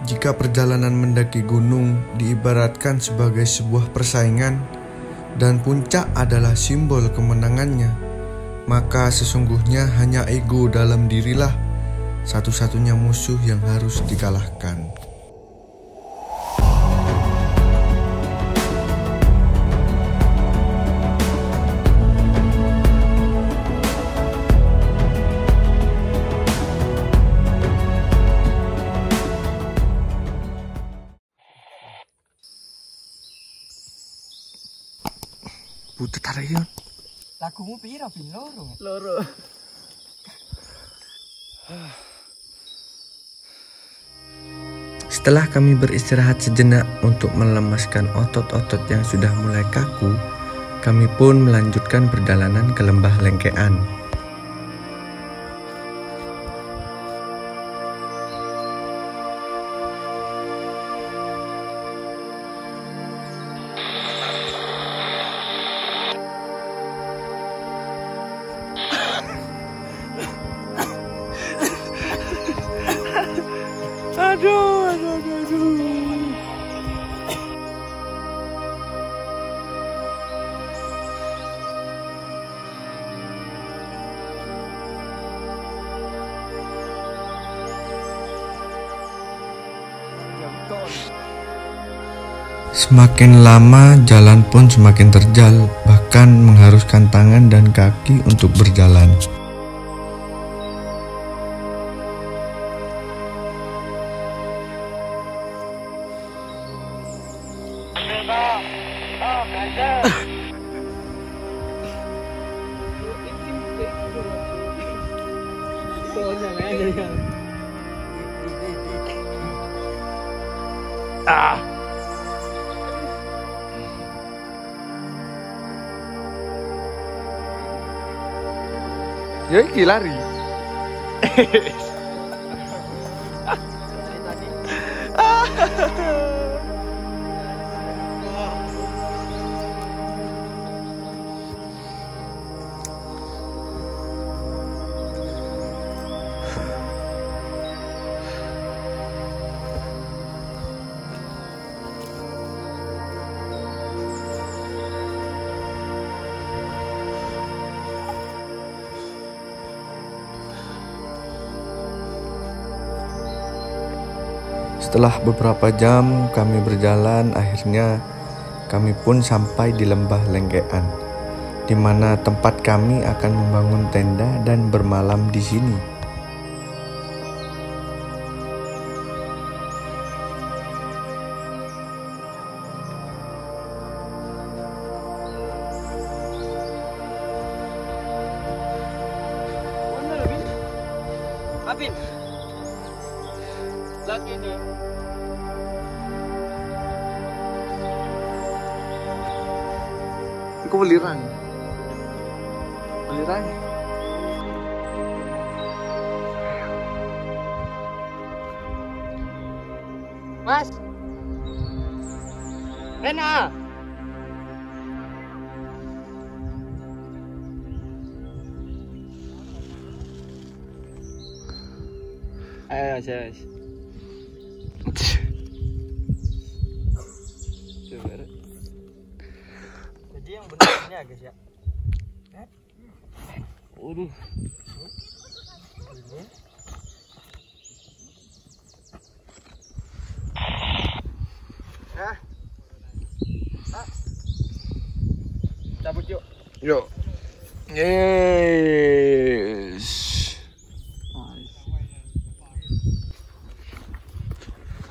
Jika perjalanan mendaki gunung diibaratkan sebagai sebuah persaingan dan puncak adalah simbol kemenangannya, maka sesungguhnya hanya ego dalam dirilah satu-satunya musuh yang harus dikalahkan. Butuh tarian. Lagumu piro bin loro? Loro. Setelah kami beristirahat sejenak untuk melemaskan otot-otot yang sudah mulai kaku, kami pun melanjutkan perjalanan ke lembah Lengkean. Aduh. Semakin lama jalan pun semakin terjal, bahkan mengharuskan tangan dan kaki untuk berjalan. Ya iki lari. Setelah beberapa jam kami berjalan, akhirnya kami pun sampai di lembah Lengkean, di mana tempat kami akan membangun tenda dan bermalam di sini. Apin. Lagi ini. Iku beliran. Beliran. Mas. Rena. Ayo, Jas. Jadi yang benar ini ya guys ya. Waduh. Cabut yuk. Yuk. Yes.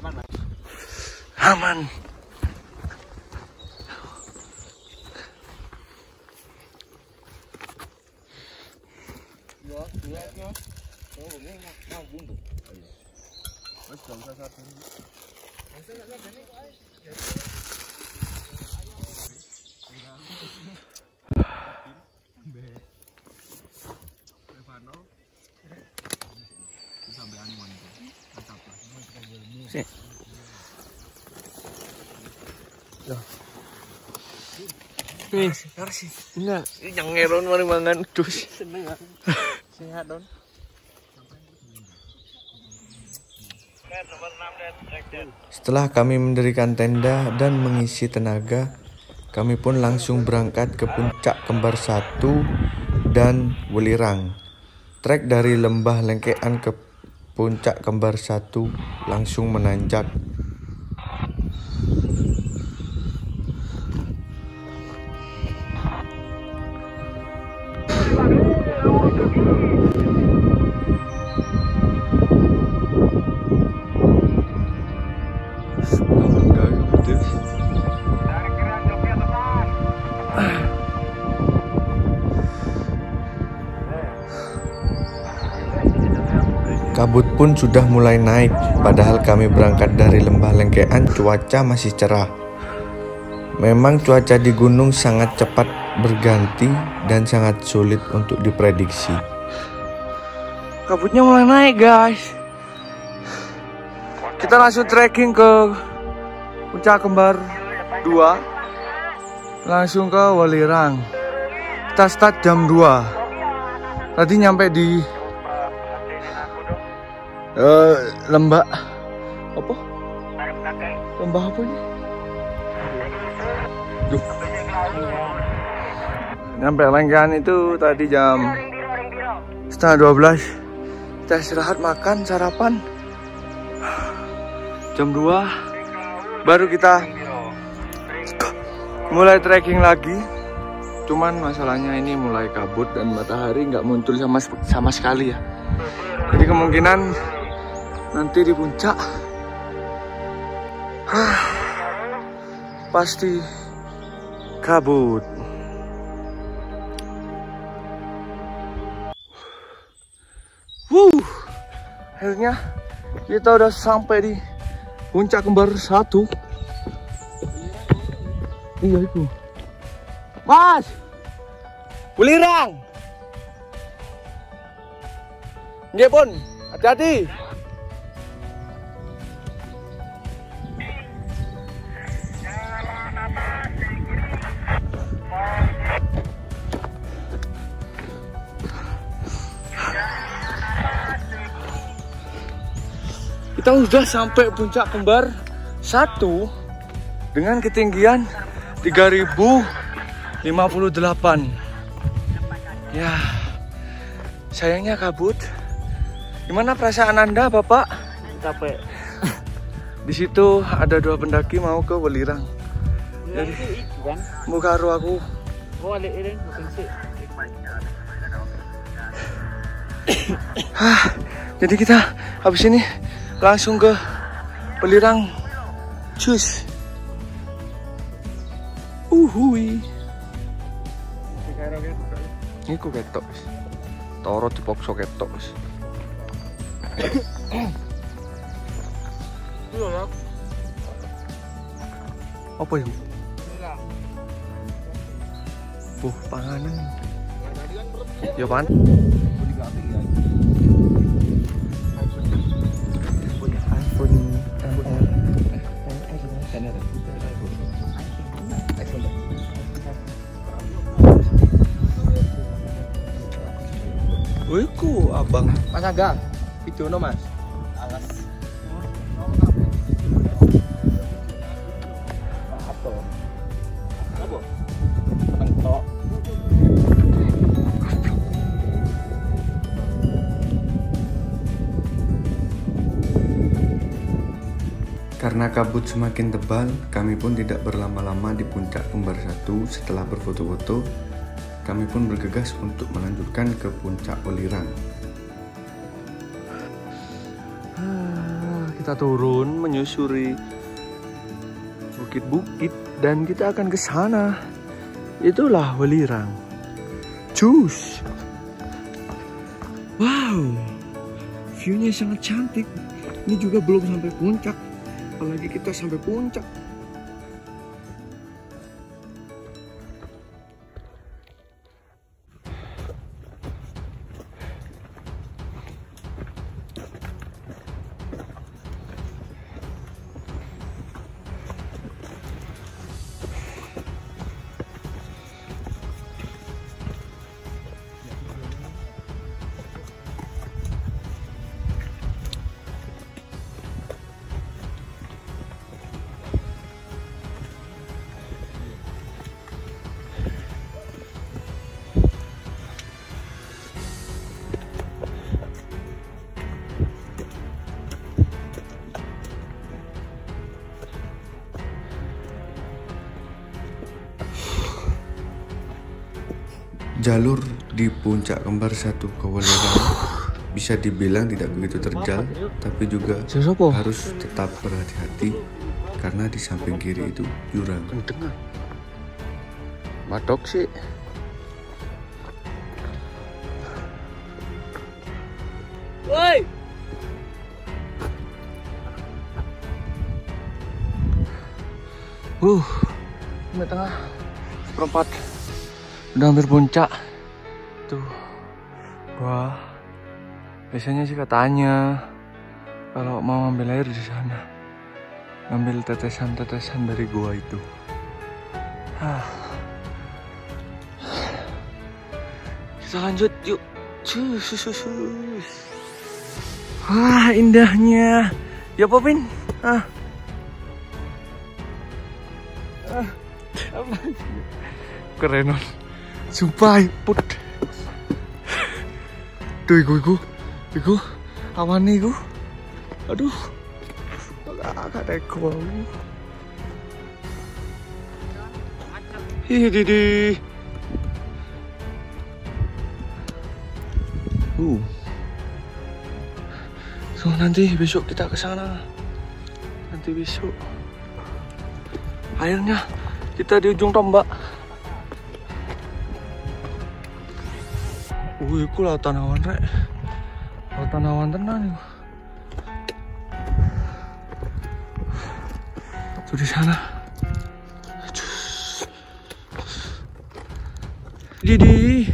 Aman, Mas. Aman. Nih, sih. Enggak, yang ngeron mari mangan dus. Seneng aku. Sehat, Don. Setelah kami mendirikan tenda dan mengisi tenaga, kami pun langsung berangkat ke Puncak Kembar 1 dan Welirang. Trek dari Lembah Lengkean ke Puncak Kembar 1 langsung menanjak. Kabut pun sudah mulai naik, padahal kami berangkat dari Lembah Lengkean cuaca masih cerah. Memang cuaca di gunung sangat cepat berganti dan sangat sulit untuk diprediksi. Kabutnya mulai naik, guys. Kita langsung trekking ke Puncak Kembar 2, langsung ke Welirang. Kita start jam 2. Tadi nyampe di lembah apa? Lembah apa ini? Duh. Nyampe Lengkean itu tadi jam setengah 12. Kita istirahat, makan, sarapan. Jam 2 baru kita mulai trekking lagi. Cuman masalahnya ini mulai kabut dan matahari nggak muncul sama sekali ya. Jadi kemungkinan nanti di puncak pasti kabut. Akhirnya kita udah sampai di Puncak Kembar 1. Iya itu. Mas, Welirang. Nggih pun, hati-hati. Kita sudah sampai Puncak Kembar 1 dengan ketinggian 3058. Ya, sayangnya kabut. Gimana perasaan Anda, Bapak? Capek. Di situ ada 2 pendaki mau ke Welirang. Jadi, mau karo aku. Jadi kita habis ini langsung ke Welirang. Cus. Uhui. Iku ketok. Toro dipaksa ketok. Apa itu? Panganan. Ya pan. Wiku abang. Mas Angga, video no mas. Alas. Apa? Apa? Mentok. Karena kabut semakin tebal, kami pun tidak berlama-lama di Puncak Kembar 1. Setelah berfoto-foto, kami pun bergegas untuk melanjutkan ke Puncak Welirang. Kita turun menyusuri bukit-bukit dan kita akan ke sana. Itulah Welirang. Cus. Wow. View-nya sangat cantik. Ini juga belum sampai puncak. Apalagi kita sampai puncak. Jalur di puncak kembar 1 Kawaleran bisa dibilang tidak begitu terjal, tapi juga harus tetap berhati-hati karena di samping kiri itu jurang. Batok sih. Woi. Ini tengah seperempat. Udah hampir puncak. Tuh. Wah. Biasanya sih katanya kalau mau ambil air di sana, ngambil tetesan-tetesan dari gua itu. Kita lanjut yuk. Wah, indahnya. Ya Popin. Keren. Sumpah, put. Tuh, iku awan iku. Aduh. Agak teko. Didi. So nanti besok kita ke sana. Nanti besok. Akhirnya kita di ujung tombak. Iku lautan awan rek. Lautan awan tenan iku. Tuh di sana. Didi.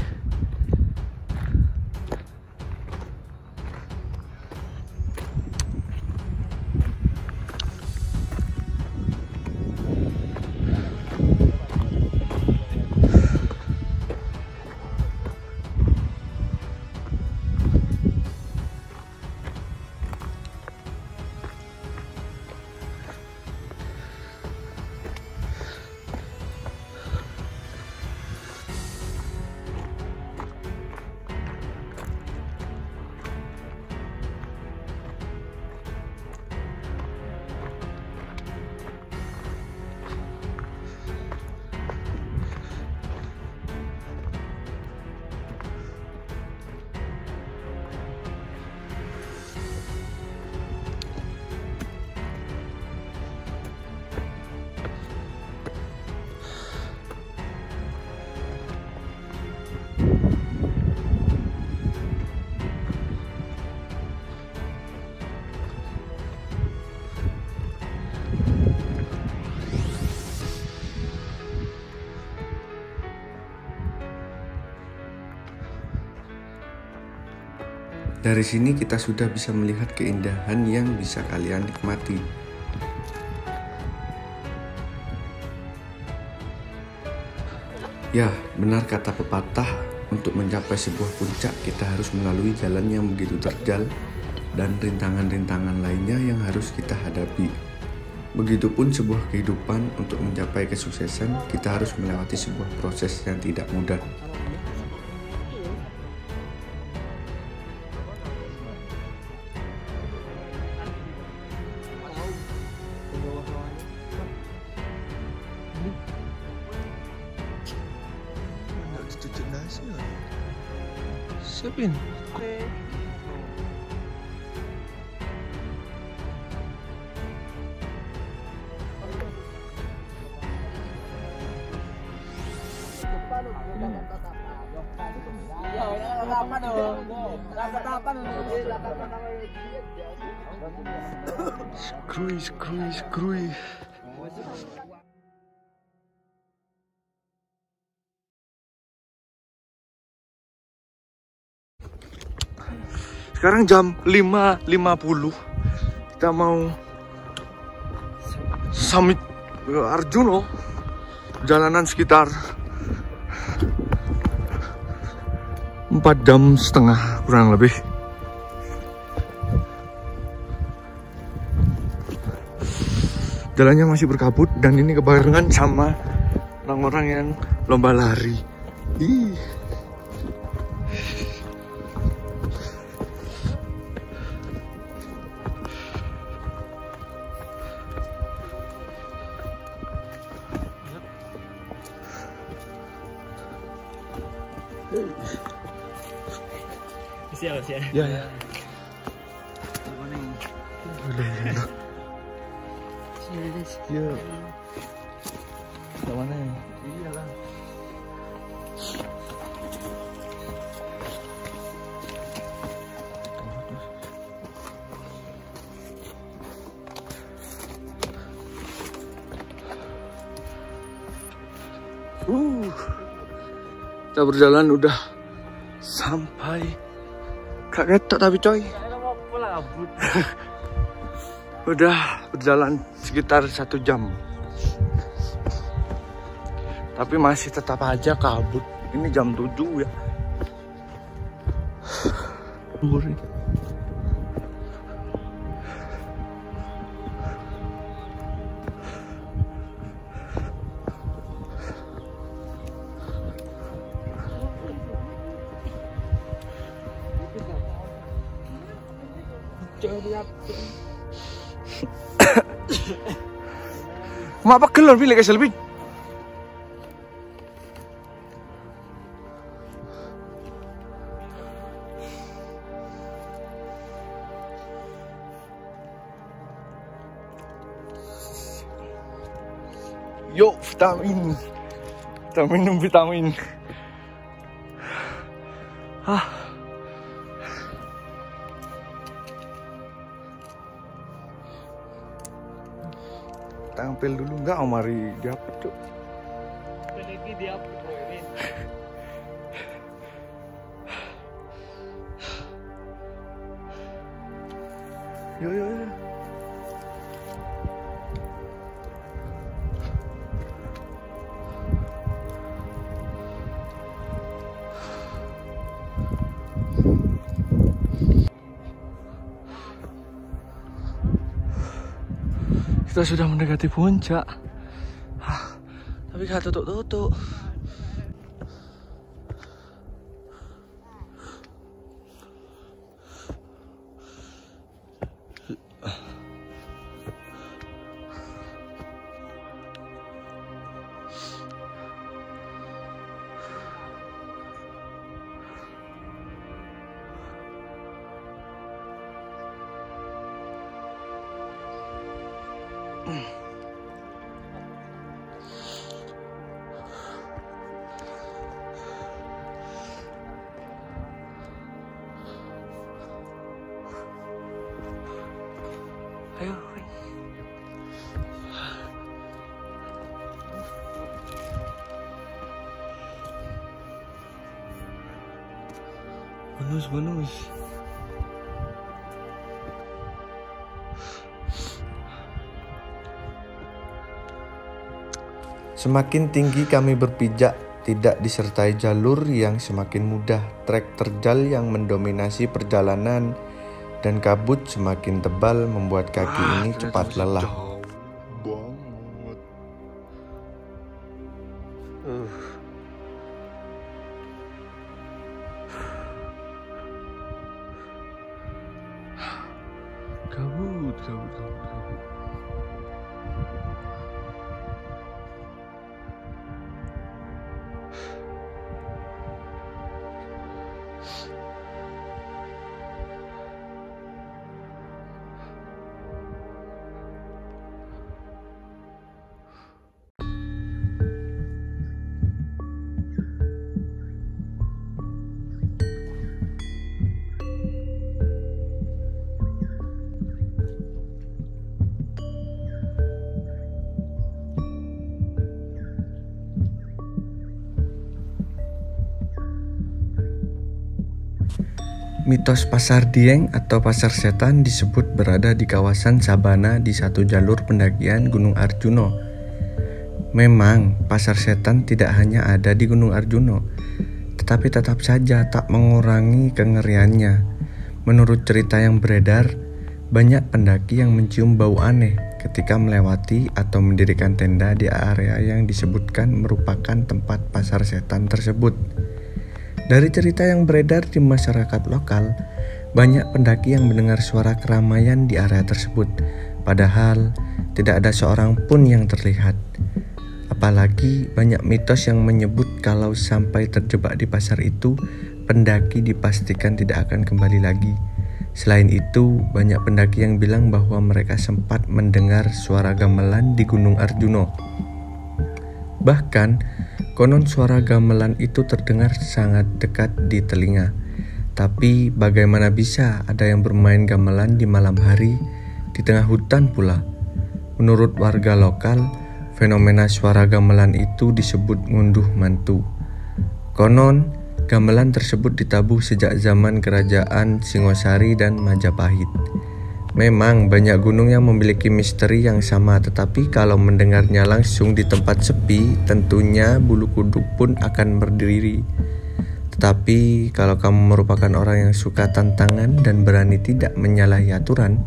Dari sini kita sudah bisa melihat keindahan yang bisa kalian nikmati. Ya, benar kata pepatah, untuk mencapai sebuah puncak kita harus melalui jalan yang begitu terjal dan rintangan-rintangan lainnya yang harus kita hadapi. Begitupun sebuah kehidupan, untuk mencapai kesuksesan kita harus melewati sebuah proses yang tidak mudah. Siapin. Screw. Sekarang jam 5.50. Kita mau summit Arjuno. Jalanan sekitar 4,5 jam kurang lebih. Jalannya masih berkabut dan ini kebarengan sama orang-orang yang lomba lari. Siap. Ya. Iya. Ke mana ya? Iyalah. Kita berjalan udah sampai kaget tapi coy. Udah berjalan sekitar 1 jam. Tapi masih tetap aja kabut. Ini jam 7 ya. Kenapa gelor pilih ke selebih? Yo, vitamin. Kita minum vitamin. Tampil dulu nggak, mari dihapus tuh. Lagi dihapus bro ini. Yo. Kita sudah mendekati puncak. Tapi gak tutup-tutup. Ayo. Bonus. Semakin tinggi kami berpijak, tidak disertai jalur yang semakin mudah, trek terjal yang mendominasi perjalanan, dan kabut semakin tebal membuat kaki ini cepat lelah. Kabut. Mitos Pasar Dieng atau Pasar Setan disebut berada di kawasan sabana di satu jalur pendakian Gunung Arjuno. Memang Pasar Setan tidak hanya ada di Gunung Arjuno, tetapi tetap saja tak mengurangi kengeriannya. Menurut cerita yang beredar, banyak pendaki yang mencium bau aneh ketika melewati atau mendirikan tenda di area yang disebutkan merupakan tempat Pasar Setan tersebut. Dari cerita yang beredar di masyarakat lokal, banyak pendaki yang mendengar suara keramaian di area tersebut, padahal tidak ada seorang pun yang terlihat. Apalagi banyak mitos yang menyebut kalau sampai terjebak di pasar itu, pendaki dipastikan tidak akan kembali lagi. Selain itu, banyak pendaki yang bilang bahwa mereka sempat mendengar suara gamelan di Gunung Arjuno. Bahkan, konon suara gamelan itu terdengar sangat dekat di telinga. Tapi bagaimana bisa ada yang bermain gamelan di malam hari di tengah hutan pula? Menurut warga lokal, fenomena suara gamelan itu disebut ngunduh mantu. Konon, gamelan tersebut ditabuh sejak zaman kerajaan Singosari dan Majapahit. Memang banyak gunung yang memiliki misteri yang sama, tetapi kalau mendengarnya langsung di tempat sepi, tentunya bulu kuduk pun akan berdiri. Tetapi kalau kamu merupakan orang yang suka tantangan dan berani tidak menyalahi aturan,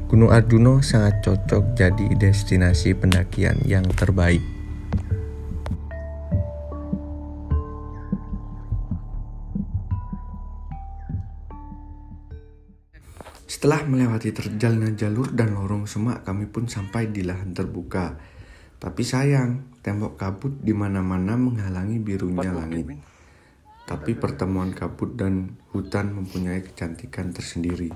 Gunung Arjuno sangat cocok jadi destinasi pendakian yang terbaik. Setelah melewati terjalnya jalur dan lorong semak, kami pun sampai di lahan terbuka. Tapi sayang, tembok kabut di mana-mana menghalangi birunya langit. Tapi pertemuan kabut dan hutan mempunyai kecantikan tersendiri.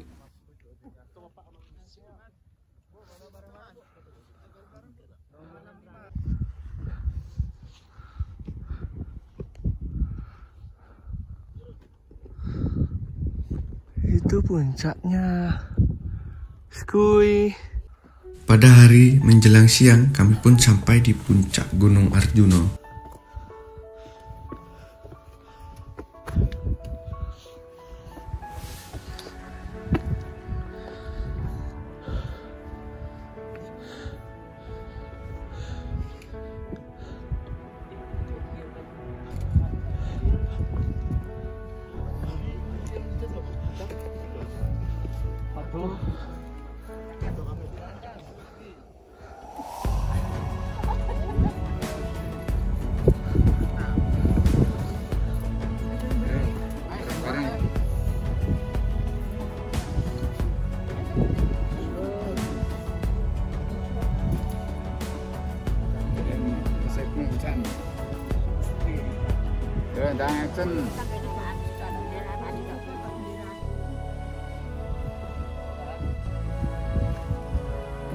Itu puncaknya. Skuy. Pada hari menjelang siang, kami pun sampai di puncak Gunung Arjuno.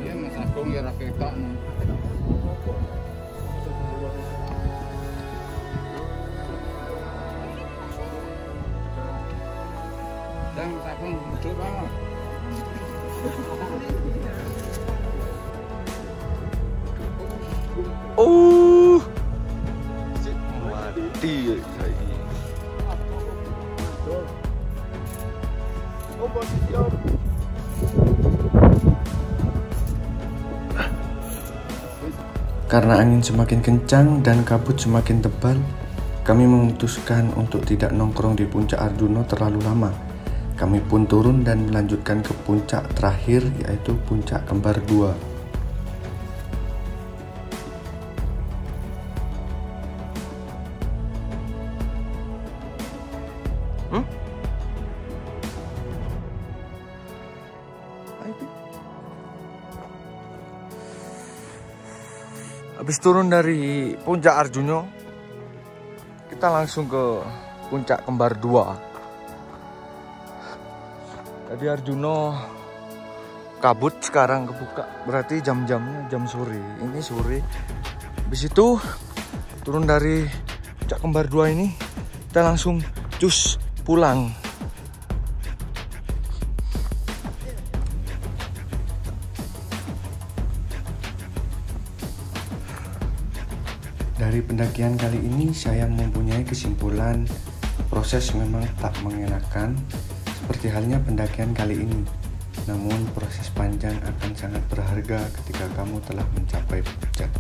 Iya, Mas Agung ya rakyat. Dan Mas Agung duduk banget. Oh, mati saya. Oh, posisi. Karena angin semakin kencang dan kabut semakin tebal, kami memutuskan untuk tidak nongkrong di puncak Arjuno terlalu lama. Kami pun turun dan melanjutkan ke puncak terakhir, yaitu puncak Kembar 2. Habis turun dari puncak Arjuno, kita langsung ke puncak Kembar 2. Tadi Arjuno kabut, sekarang kebuka, berarti jam-jamnya jam sore. Ini sore. Habis itu turun dari puncak Kembar 2 ini, kita langsung cus pulang. Dari pendakian kali ini saya mempunyai kesimpulan proses memang tak mengenakan seperti halnya pendakian kali ini. Namun proses panjang akan sangat berharga ketika kamu telah mencapai puncak.